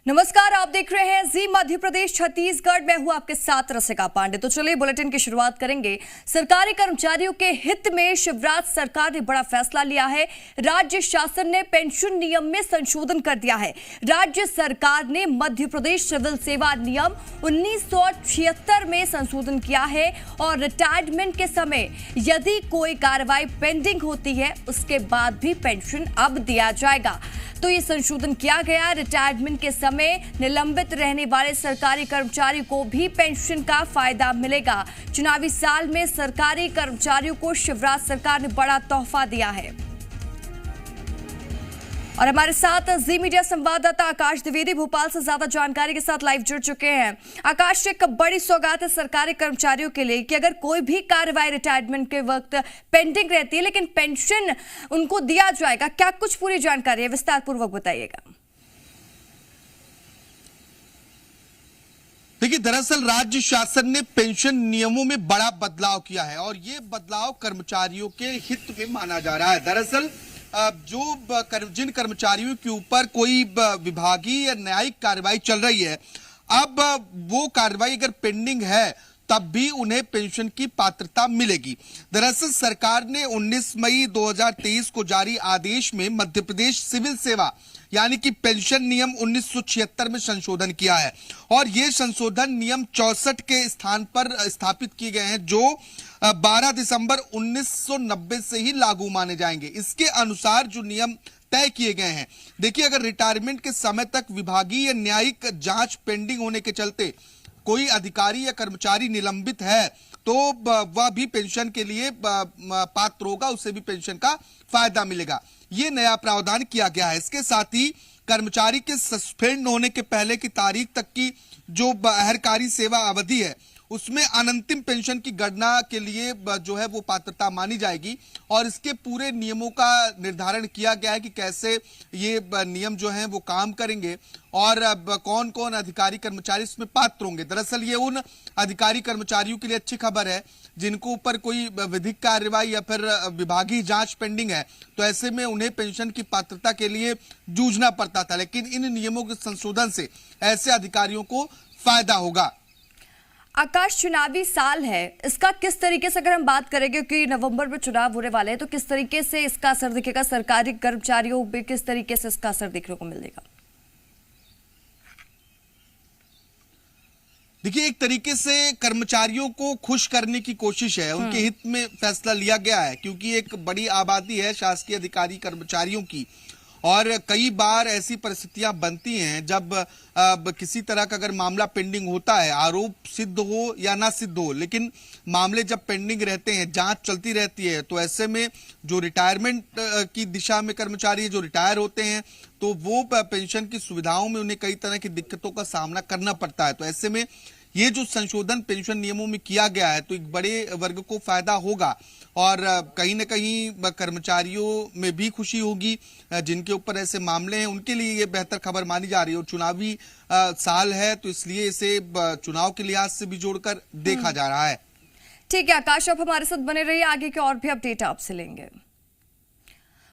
नमस्कार, आप देख रहे हैं जी मध्य प्रदेश छत्तीसगढ़। मैं हूं आपके साथ रसिका पांडे। तो चलिए बुलेटिन की शुरुआत करेंगे। सरकारी कर्मचारियों के हित में शिवराज सरकार ने बड़ा फैसला लिया है। राज्य शासन ने पेंशन नियम में संशोधन कर दिया है। राज्य सरकार ने मध्य प्रदेश सिविल सेवा नियम 1976 में संशोधन किया है और रिटायरमेंट के समय यदि कोई कार्रवाई पेंडिंग होती है उसके बाद भी पेंशन अब दिया जाएगा। तो ये संशोधन किया गया। रिटायरमेंट के समय निलंबित रहने वाले सरकारी कर्मचारी को भी पेंशन का फायदा मिलेगा। चुनावी साल में सरकारी कर्मचारियों को शिवराज सरकार ने बड़ा तोहफा दिया है। और हमारे साथ जी मीडिया संवाददाता आकाश द्विवेदी भोपाल से ज्यादा जानकारी के साथ लाइव जुड़ चुके हैं। आकाश, एक बड़ी सौगात है सरकारी कर्मचारियों के लिए कि अगर कोई भी कार्रवाई रिटायरमेंट के वक्त पेंडिंग रहती है लेकिन पेंशन उनको दिया जाएगा। क्या कुछ पूरी जानकारी है, विस्तार पूर्वक बताइएगा। देखिए, दरअसल राज्य शासन ने पेंशन नियमों में बड़ा बदलाव किया है और ये बदलाव कर्मचारियों के हित में माना जा रहा है। दरअसल जिन कर्मचारियों के ऊपर कोई विभागीय या न्यायिक कार्रवाई चल रही है, अब वो कार्रवाई अगर पेंडिंग है तब भी उन्हें पेंशन की पात्रता मिलेगी। दरअसल सरकार ने 19 मई 2023 को जारी आदेश में मध्य प्रदेश सिविल सेवा यानी कि पेंशन नियम 1976 में संशोधन किया है और ये संशोधन नियम 64 के स्थान पर स्थापित किए गए हैं जो 12 दिसंबर 1990 से ही लागू माने जाएंगे। इसके अनुसार जो नियम तय किए गए हैं, देखिए, अगर रिटायरमेंट के समय तक विभागीय या न्यायिक जांच पेंडिंग होने के चलते कोई अधिकारी या कर्मचारी निलंबित है तो वह भी पेंशन के लिए पात्र होगा, उसे भी पेंशन का फायदा मिलेगा। ये नया प्रावधान किया गया है। इसके साथ ही कर्मचारी के सस्पेंड होने के पहले की तारीख तक की जो अहर्कारी सेवा अवधि है उसमें अनंतिम पेंशन की गणना के लिए जो है वो पात्रता मानी जाएगी और इसके पूरे नियमों का निर्धारण किया गया है कि कैसे ये नियम जो हैं वो काम करेंगे और कौन कौन अधिकारी कर्मचारी इसमें पात्र होंगे। दरअसल ये उन अधिकारी कर्मचारियों के लिए अच्छी खबर है जिनको ऊपर कोई विधिक कार्रवाई या फिर विभागीय जांच पेंडिंग है, तो ऐसे में उन्हें पेंशन की पात्रता के लिए जूझना पड़ता था, लेकिन इन नियमों के संशोधन से ऐसे अधिकारियों को फायदा होगा। आकाश, चुनावी साल है, इसका किस तरीके से अगर हम बात करेंगे कि नवंबर में चुनाव होने वाले हैं, तो किस तरीके से इसका असर दिखेगा सरकारी कर्मचारियों पे, किस तरीके से इसका असर देखने को मिलेगा? देखिए, एक तरीके से कर्मचारियों को खुश करने की कोशिश है, उनके हित में फैसला लिया गया है क्योंकि एक बड़ी आबादी है शासकीय अधिकारी कर्मचारियों की और कई बार ऐसी परिस्थितियां बनती हैं जब किसी तरह का अगर मामला पेंडिंग होता है, आरोप सिद्ध हो या ना सिद्ध हो, लेकिन मामले जब पेंडिंग रहते हैं, जांच चलती रहती है, तो ऐसे में जो रिटायरमेंट की दिशा में कर्मचारी जो रिटायर होते हैं तो वो पेंशन की सुविधाओं में उन्हें कई तरह की दिक्कतों का सामना करना पड़ता है। तो ऐसे में ये जो संशोधन पेंशन नियमों में किया गया है तो एक बड़े वर्ग को फायदा होगा और कहीं न कहीं कर्मचारियों में भी खुशी होगी जिनके ऊपर ऐसे मामले हैं, उनके लिए ये बेहतर खबर मानी जा रही है। और चुनावी साल है तो इसलिए इसे चुनाव के लिहाज से भी जोड़कर देखा जा रहा है। ठीक है आकाश, आप हमारे साथ बने रहिए, आगे के और भी अपडेट आपसे लेंगे।